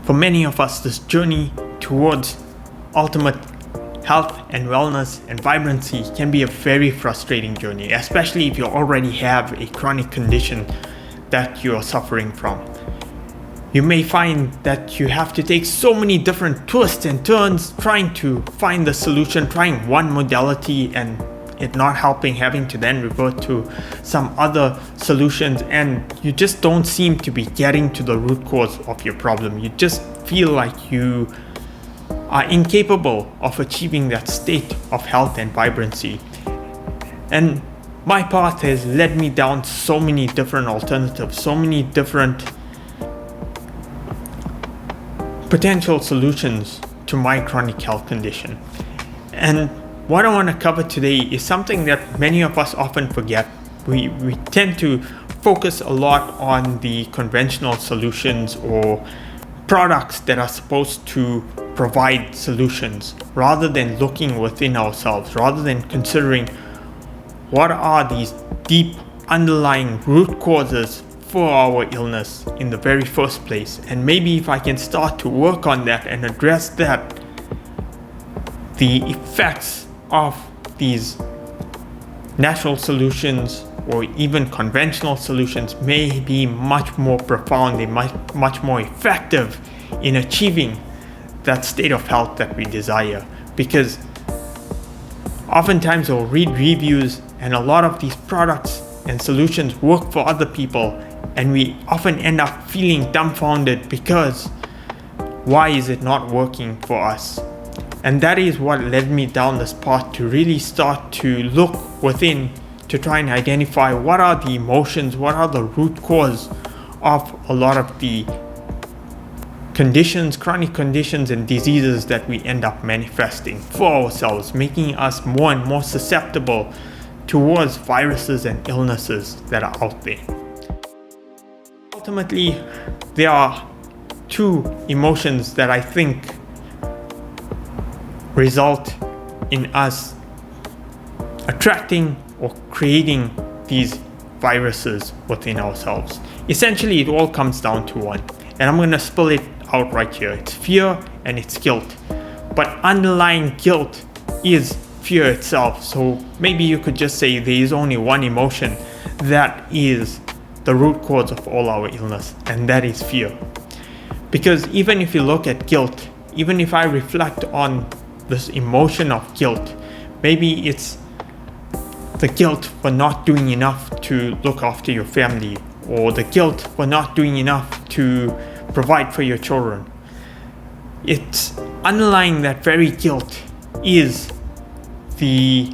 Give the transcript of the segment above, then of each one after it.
For many of us, this journey towards ultimate health and wellness and vibrancy can be a very frustrating journey, especially if you already have a chronic condition that you are suffering from. You may find that you have to take so many different twists and turns trying to find the solution, trying one modality and it not helping, having to then revert to some other solutions, and you just don't seem to be getting to the root cause of your problem. You just feel like you are incapable of achieving that state of health and vibrancy. And my path has led me down so many different alternatives, so many different potential solutions to my chronic health condition. And what I want to cover today is something that many of us often forget. We tend to focus a lot on the conventional solutions or products that are supposed to provide solutions, rather than looking within ourselves, rather than considering what are these deep underlying root causes for our illness in the very first place. And maybe if I can start to work on that and address that, the effects of these natural solutions or even conventional solutions may be much more profound, they much more effective in achieving that state of health that we desire. Because oftentimes we'll read reviews and a lot of these products and solutions work for other people, and we often end up feeling dumbfounded because why is it not working for us? And that is what led me down this path to really start to look within to try and identify what are the emotions, what are the root cause of a lot of the conditions, chronic conditions and diseases that we end up manifesting for ourselves, making us more and more susceptible towards viruses and illnesses that are out there. Ultimately, there are two emotions that I think result in us attracting or creating these viruses within ourselves. Essentially, it all comes down to one, and I'm going to spell it out right here. It's fear and it's guilt. But underlying guilt is fear itself. So maybe you could just say there is only one emotion that is the root cause of all our illness, and that is fear. Because even if you look at guilt, even if I reflect on this emotion of guilt, maybe it's the guilt for not doing enough to look after your family, or the guilt for not doing enough to provide for your children. It's underlying that very guilt is the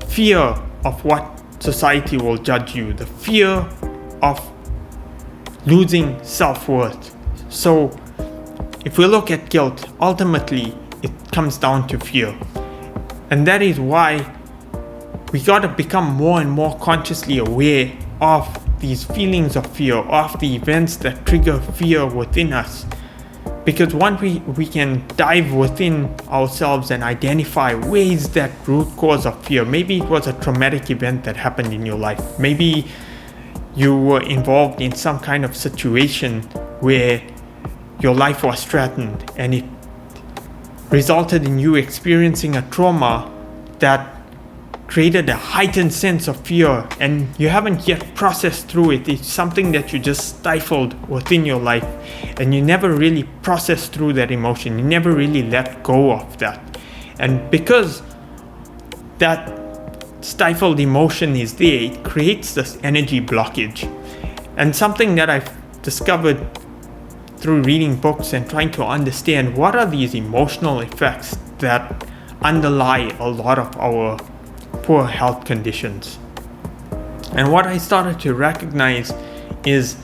fear of what society will judge you, the fear of losing self-worth. So if we look at guilt, ultimately it comes down to fear. And that is why we got to become more and more consciously aware of these feelings of fear, of the events that trigger fear within us. Because once we can dive within ourselves and identify where is that root cause of fear. Maybe it was a traumatic event that happened in your life. Maybe you were involved in some kind of situation where your life was threatened and it resulted in you experiencing a trauma that created a heightened sense of fear, and you haven't yet processed through it. It's something that you just stifled within your life, and you never really processed through that emotion. You never really let go of that. And because that stifled emotion is there, it creates this energy blockage. And something that I've discovered through reading books and trying to understand what are these emotional effects that underlie a lot of our poor health conditions. And what I started to recognize is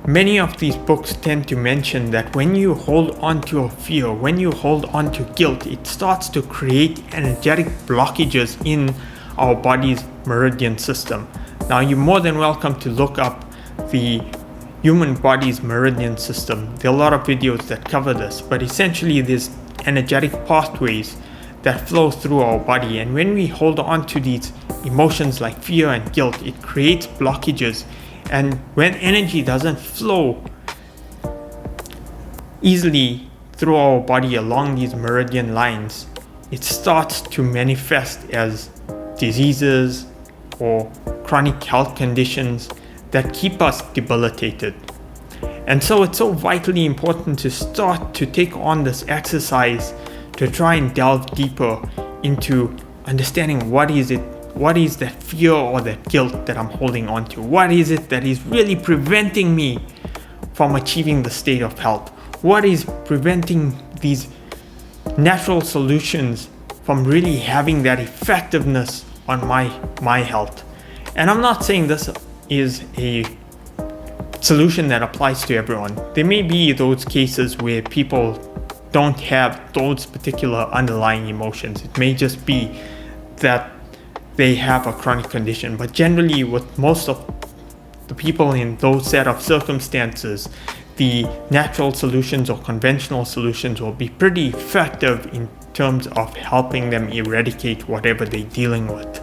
many of these books tend to mention that when you hold on to a fear, when you hold on to guilt, it starts to create energetic blockages in our body's meridian system. Now, you're more than welcome to look up the human body's meridian system. There are a lot of videos that cover this, but essentially there's energetic pathways that flow through our body, and when we hold on to these emotions like fear and guilt, it creates blockages. And when energy doesn't flow easily through our body along these meridian lines, it starts to manifest as diseases or chronic health conditions that keep us debilitated. And so it's so vitally important to start to take on this exercise to try and delve deeper into understanding what is that fear or that guilt that I'm holding on to? What is it that is really preventing me from achieving the state of health? What is preventing these natural solutions from really having that effectiveness on my health? And I'm not saying this is a solution that applies to everyone. There may be those cases where people don't have those particular underlying emotions. It may just be that they have a chronic condition, but generally with most of the people in those set of circumstances, the natural solutions or conventional solutions will be pretty effective in terms of helping them eradicate whatever they're dealing with.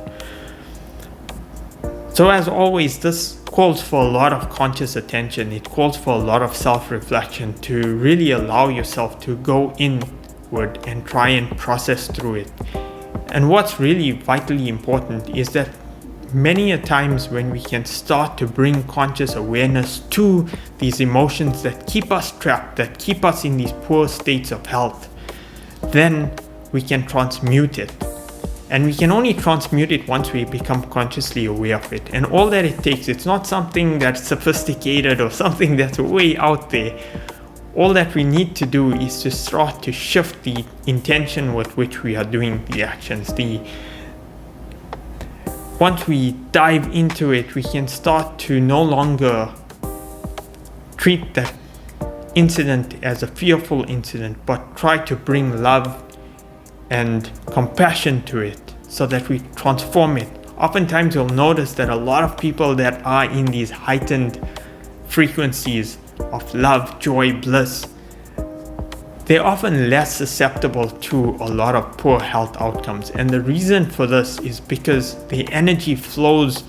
So as always, this calls for a lot of conscious attention. It calls for a lot of self-reflection to really allow yourself to go inward and try and process through it. And what's really vitally important is that many a times when we can start to bring conscious awareness to these emotions that keep us trapped, that keep us in these poor states of health, then we can transmute it. And we can only transmute it once we become consciously aware of it. And all that it takes, it's not something that's sophisticated or something that's way out there. All that we need to do is to start to shift the intention with which we are doing the actions. Once we dive into it, we can start to no longer treat that incident as a fearful incident, but try to bring love and compassion to it so that we transform it. Oftentimes you'll notice that a lot of people that are in these heightened frequencies of love, joy, bliss, they're often less susceptible to a lot of poor health outcomes. And the reason for this is because the energy flows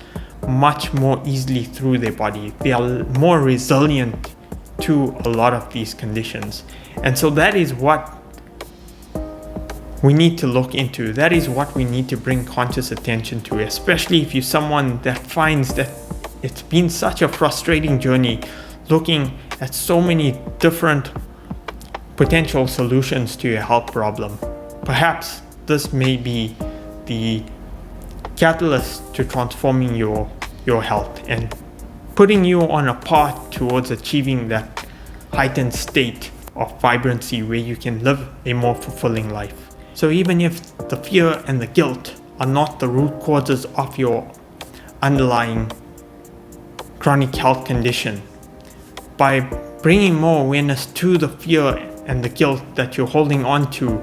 much more easily through their body. They are more resilient to a lot of these conditions. And so that is what we need to look into. That is what we need to bring conscious attention to, especially if you're someone that finds that it's been such a frustrating journey looking at so many different potential solutions to your health problem. Perhaps this may be the catalyst to transforming your health and putting you on a path towards achieving that heightened state of vibrancy where you can live a more fulfilling life. So even if the fear and the guilt are not the root causes of your underlying chronic health condition, by bringing more awareness to the fear and the guilt that you're holding on to,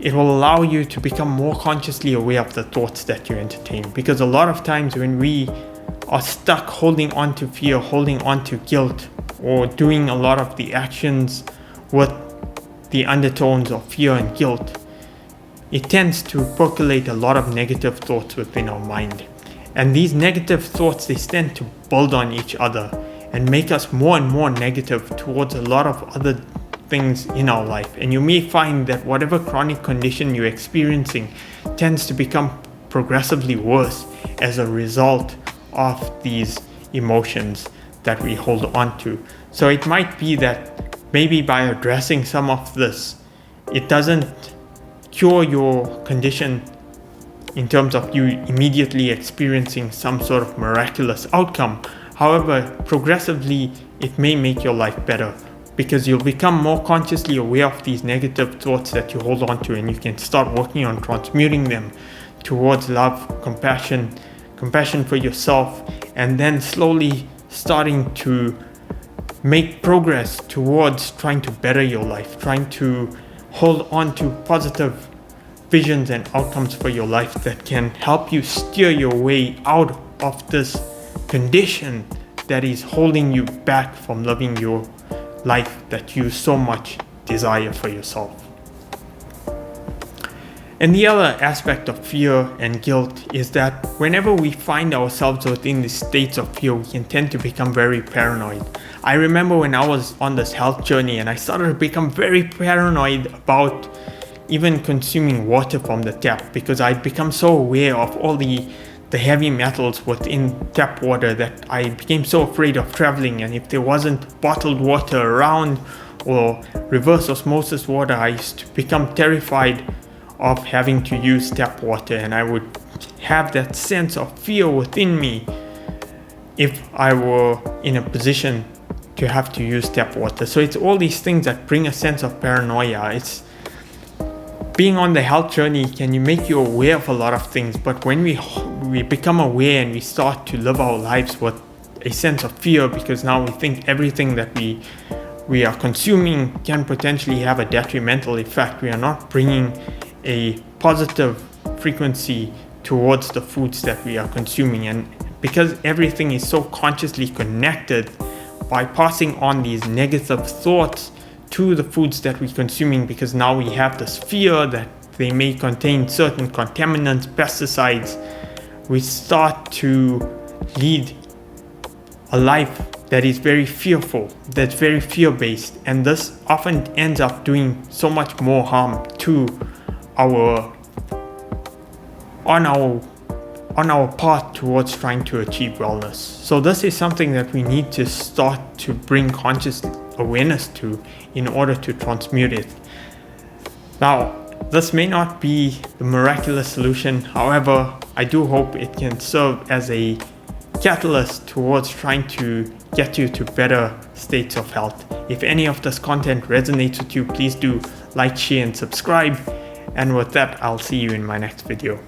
it will allow you to become more consciously aware of the thoughts that you entertain. Because a lot of times when we are stuck holding on to fear, holding on to guilt, or doing a lot of the actions with the undertones of fear and guilt, it tends to percolate a lot of negative thoughts within our mind. And these negative thoughts, they tend to build on each other and make us more and more negative towards a lot of other things in our life. And you may find that whatever chronic condition you're experiencing tends to become progressively worse as a result of these emotions that we hold on to. So it might be that maybe by addressing some of this, it doesn't cure your condition in terms of you immediately experiencing some sort of miraculous outcome. However, progressively, it may make your life better because you'll become more consciously aware of these negative thoughts that you hold on to, and you can start working on transmuting them towards love, compassion for yourself, and then slowly starting to make progress towards trying to better your life, trying to hold on to positive visions and outcomes for your life that can help you steer your way out of this condition that is holding you back from living your life that you so much desire for yourself. And the other aspect of fear and guilt is that whenever we find ourselves within these states of fear, we can tend to become very paranoid. I remember when I was on this health journey and I started to become very paranoid about even consuming water from the tap, because I'd become so aware of all the heavy metals within tap water that I became so afraid of traveling. And if there wasn't bottled water around or reverse osmosis water, I used to become terrified of having to use tap water, and I would have that sense of fear within me if I were in a position to have to use tap water. So it's all these things that bring a sense of paranoia. It's being on the health journey can make you aware of a lot of things, but when we become aware and we start to live our lives with a sense of fear, because now we think everything that we are consuming can potentially have a detrimental effect, we are not bringing a positive frequency towards the foods that we are consuming. And because everything is so consciously connected, by passing on these negative thoughts to the foods that we're consuming, because now we have this fear that they may contain certain contaminants, pesticides, we start to lead a life that is very fearful, that's very fear-based, and this often ends up doing so much more harm to on our path towards trying to achieve wellness. So this is something that we need to start to bring conscious awareness to in order to transmute it. Now, this may not be the miraculous solution, however, I do hope it can serve as a catalyst towards trying to get you to better states of health. If any of this content resonates with you, please do like, share, and subscribe. And with that, I'll see you in my next video.